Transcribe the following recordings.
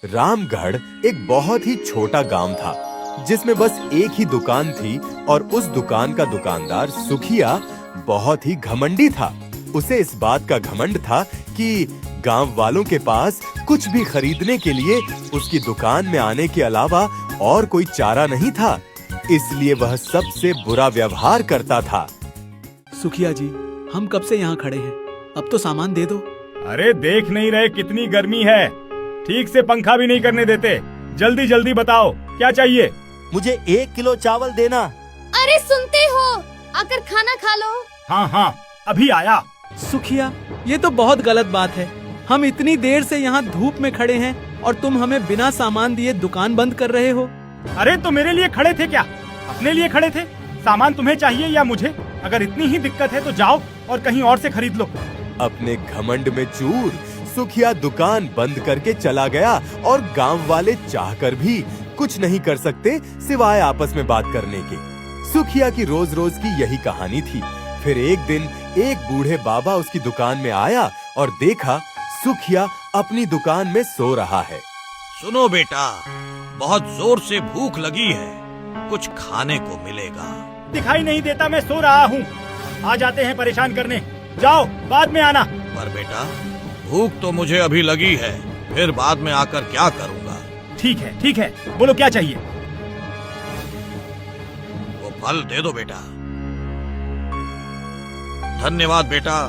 रामगढ़ एक बहुत ही छोटा गांव था जिसमें बस एक ही दुकान थी और उस दुकान का दुकानदार सुखिया बहुत ही घमंडी था। उसे इस बात का घमंड था कि गांव वालों के पास कुछ भी खरीदने के लिए उसकी दुकान में आने के अलावा और कोई चारा नहीं था, इसलिए वह सबसे बुरा व्यवहार करता था। सुखिया जी, हम कब से यहाँ खड़े हैं, अब तो सामान दे दो। अरे देख नहीं रहे कितनी गर्मी है, ठीक से पंखा भी नहीं करने देते। जल्दी जल्दी बताओ क्या चाहिए। मुझे 1 किलो चावल देना। अरे सुनते हो, आकर खाना खा लो। हाँ हाँ अभी आया। सुखिया, ये तो बहुत गलत बात है। हम इतनी देर से यहाँ धूप में खड़े हैं और तुम हमें बिना सामान दिए दुकान बंद कर रहे हो। अरे तो मेरे लिए खड़े थे क्या? अपने लिए खड़े थे? सामान तुम्हें चाहिए या मुझे? अगर इतनी ही दिक्कत है तो जाओ और कहीं और से खरीद लो। अपने घमंड में चूर सुखिया दुकान बंद करके चला गया और गांव वाले चाहकर भी कुछ नहीं कर सकते सिवाय आपस में बात करने के। सुखिया की रोज रोज की यही कहानी थी। फिर एक दिन एक बूढ़े बाबा उसकी दुकान में आया और देखा सुखिया अपनी दुकान में सो रहा है। सुनो बेटा, बहुत जोर से भूख लगी है, कुछ खाने को मिलेगा। दिखाई नहीं देता मैं सो रहा हूँ। आ जाते हैं परेशान करने, जाओ बाद में आना। पर बेटा, भूख तो मुझे अभी लगी है, फिर बाद में आकर क्या करूँगा। ठीक है, बोलो क्या चाहिए। वो फल दे दो बेटा। धन्यवाद बेटा,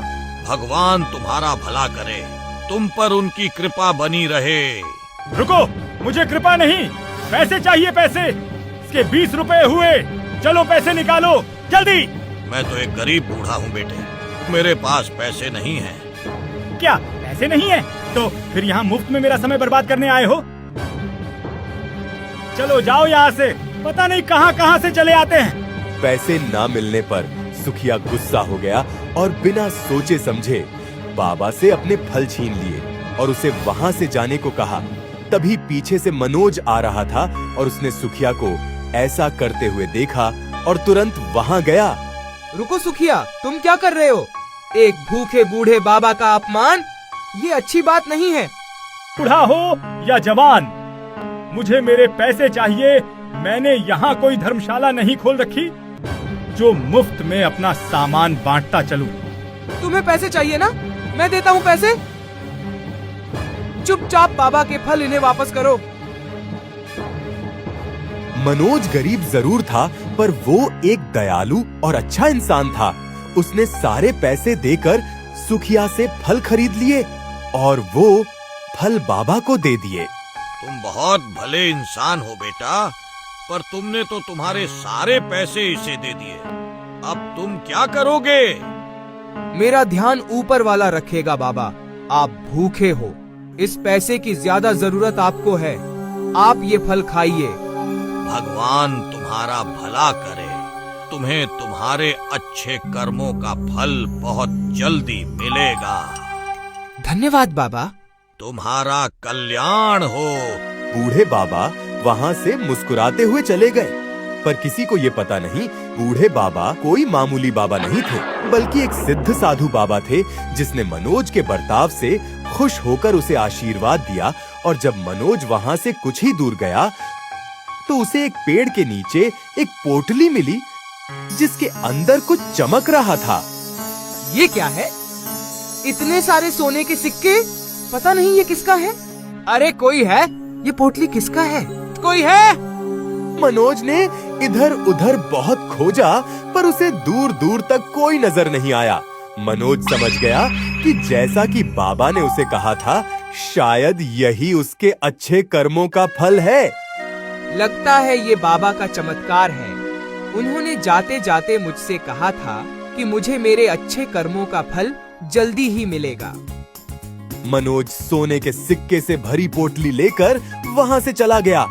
भगवान तुम्हारा भला करे, तुम पर उनकी कृपा बनी रहे। रुको, मुझे कृपा नहीं, पैसे चाहिए पैसे। इसके 20 रुपए हुए, चलो पैसे निकालो जल्दी। मैं तो एक गरीब बूढ़ा हूँ बेटे, मेरे पास पैसे नहीं हैं। क्या पैसे नहीं है? तो फिर यहाँ मुफ्त में मेरा समय बर्बाद करने आए हो? चलो जाओ यहाँ से, पता नहीं कहाँ कहाँ से चले आते हैं। पैसे ना मिलने पर सुखिया गुस्सा हो गया और बिना सोचे समझे बाबा से अपने फल छीन लिए और उसे वहाँ से जाने को कहा। तभी पीछे से मनोज आ रहा था और उसने सुखिया को ऐसा करते हुए देखा और तुरंत वहाँ गया। रुको सुखिया, तुम क्या कर रहे हो? एक भूखे बूढ़े बाबा का अपमान, ये अच्छी बात नहीं है। बूढ़ा हो या जवान, मुझे मेरे पैसे चाहिए। मैंने यहाँ कोई धर्मशाला नहीं खोल रखी जो मुफ्त में अपना सामान बांटता चलूं। तुम्हें पैसे चाहिए ना? मैं देता हूँ पैसे। चुपचाप बाबा के फल इन्हें वापस करो। मनोज गरीब जरूर था पर वो एक दयालु और अच्छा इंसान था। उसने सारे पैसे देकर सुखिया से फल खरीद लिए और वो फल बाबा को दे दिए। तुम बहुत भले इंसान हो बेटा, पर तुमने तो तुम्हारे सारे पैसे इसे दे दिए। अब तुम क्या करोगे? मेरा ध्यान ऊपर वाला रखेगा बाबा। आप भूखे हो, इस पैसे की ज्यादा जरूरत आपको है। आप ये फल खाइए। भगवान तुम्हारा भला करे, तुम्हें तुम्हारे अच्छे कर्मों का फल बहुत जल्दी मिलेगा। धन्यवाद बाबा। तुम्हारा कल्याण हो। बूढ़े बाबा वहाँ से मुस्कुराते हुए चले गए, पर किसी को ये पता नहीं बूढ़े बाबा कोई मामूली बाबा नहीं थे, बल्कि एक सिद्ध साधु बाबा थे जिसने मनोज के बर्ताव से खुश होकर उसे आशीर्वाद दिया। और जब मनोज वहाँ से कुछ ही दूर गया तो उसे एक पेड़ के नीचे एक पोटली मिली जिसके अंदर कुछ चमक रहा था। ये क्या है? इतने सारे सोने के सिक्के, पता नहीं ये किसका है। अरे कोई है? ये पोटली किसका है? कोई है? मनोज ने इधर उधर बहुत खोजा पर उसे दूर दूर तक कोई नजर नहीं आया। मनोज समझ गया कि जैसा कि बाबा ने उसे कहा था, शायद यही उसके अच्छे कर्मों का फल है। लगता है ये बाबा का चमत्कार है। उन्होंने जाते जाते मुझसे कहा था कि मुझे मेरे अच्छे कर्मों का फल जल्दी ही मिलेगा। मनोज सोने के सिक्के से भरी पोटली लेकर वहाँ से चला गया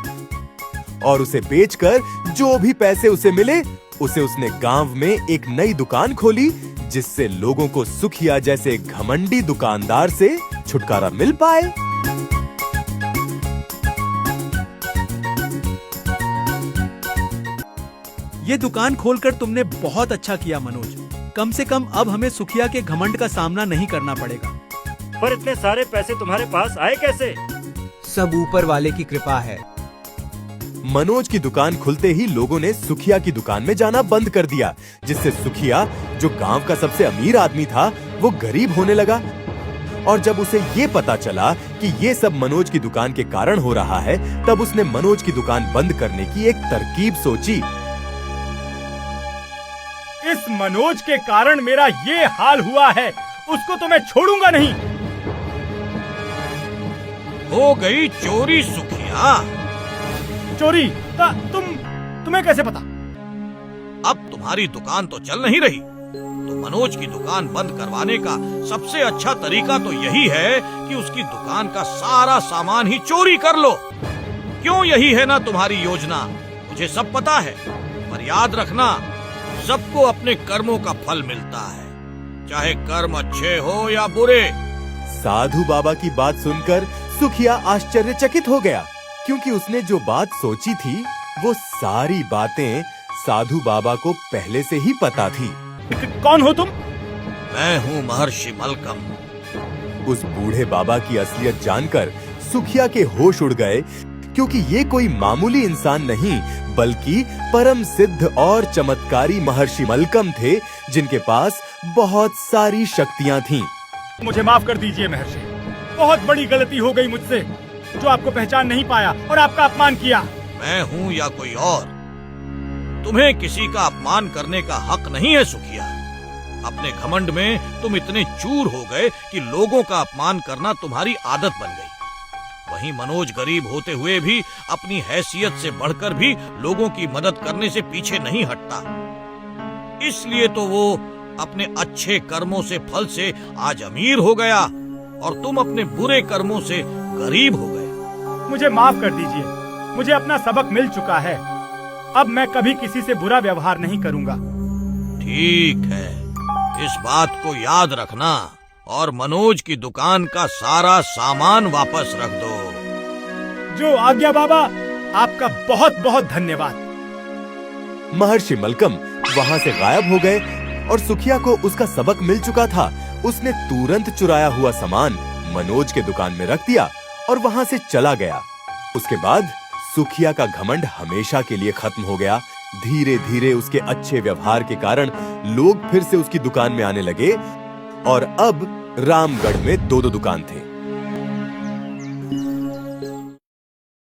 और उसे बेचकर जो भी पैसे उसे मिले उसे उसने गांव में एक नई दुकान खोली जिससे लोगों को सुखिया जैसे घमंडी दुकानदार से छुटकारा मिल पाए। ये दुकान खोलकर तुमने बहुत अच्छा किया मनोज। कम से कम अब हमें सुखिया के घमंड का सामना नहीं करना पड़ेगा। पर इतने सारे पैसे तुम्हारे पास आए कैसे? सब ऊपर वाले की कृपा है। मनोज की दुकान खुलते ही लोगों ने सुखिया की दुकान में जाना बंद कर दिया, जिससे सुखिया, जो गांव का सबसे अमीर आदमी था, वो गरीब होने लगा। और जब उसे ये पता चला कि ये सब मनोज की दुकान के कारण हो रहा है, तब उसने मनोज की दुकान बंद करने की एक तरकीब सोची। इस मनोज के कारण मेरा ये हाल हुआ है, उसको तो मैं छोड़ूंगा नहीं। हो गई चोरी सुखिया। चोरी? तुम्हें कैसे पता? अब तुम्हारी दुकान तो चल नहीं रही, तो मनोज की दुकान बंद करवाने का सबसे अच्छा तरीका तो यही है कि उसकी दुकान का सारा सामान ही चोरी कर लो। क्यों, यही है ना तुम्हारी योजना? मुझे सब पता है, पर याद रखना, सबको अपने कर्मों का फल मिलता है, चाहे कर्म अच्छे हो या बुरे। साधु बाबा की बात सुनकर सुखिया आश्चर्यचकित हो गया, क्योंकि उसने जो बात सोची थी वो सारी बातें साधु बाबा को पहले से ही पता थी। कौन हो तुम? मैं हूँ महर्षि मलकम। उस बूढ़े बाबा की असलियत जानकर सुखिया के होश उड़ गए, क्योंकि ये कोई मामूली इंसान नहीं, बल्कि परम सिद्ध और चमत्कारी महर्षि मलकम थे, जिनके पास बहुत सारी शक्तियां थीं। मुझे माफ कर दीजिए महर्षि, बहुत बड़ी गलती हो गई मुझसे, जो आपको पहचान नहीं पाया और आपका अपमान किया। मैं हूँ या कोई और, तुम्हें किसी का अपमान करने का हक नहीं है सुखिया। अपने घमंड में तुम इतने चूर हो गए कि लोगों का अपमान करना तुम्हारी आदत बन गई। वहीं मनोज गरीब होते हुए भी अपनी हैसियत से बढ़कर भी लोगों की मदद करने से पीछे नहीं हटता। इसलिए तो वो अपने अच्छे कर्मों से फल से आज अमीर हो गया और तुम अपने बुरे कर्मों से गरीब हो गए। मुझे माफ कर दीजिए, मुझे अपना सबक मिल चुका है। अब मैं कभी किसी से बुरा व्यवहार नहीं करूंगा। ठीक है, इस बात को याद रखना और मनोज की दुकान का सारा सामान वापस रख दो। जो आज्ञा बाबा, आपका बहुत बहुत धन्यवाद। महर्षि मलकम वहां से गायब हो गए और सुखिया को उसका सबक मिल चुका था। उसने तुरंत चुराया हुआ सामान मनोज के दुकान में रख दिया और वहां से चला गया। उसके बाद सुखिया का घमंड हमेशा के लिए खत्म हो गया। धीरे धीरे उसके अच्छे व्यवहार के कारण लोग फिर से उसकी दुकान में आने लगे और अब रामगढ़ में 2 दुकान थे।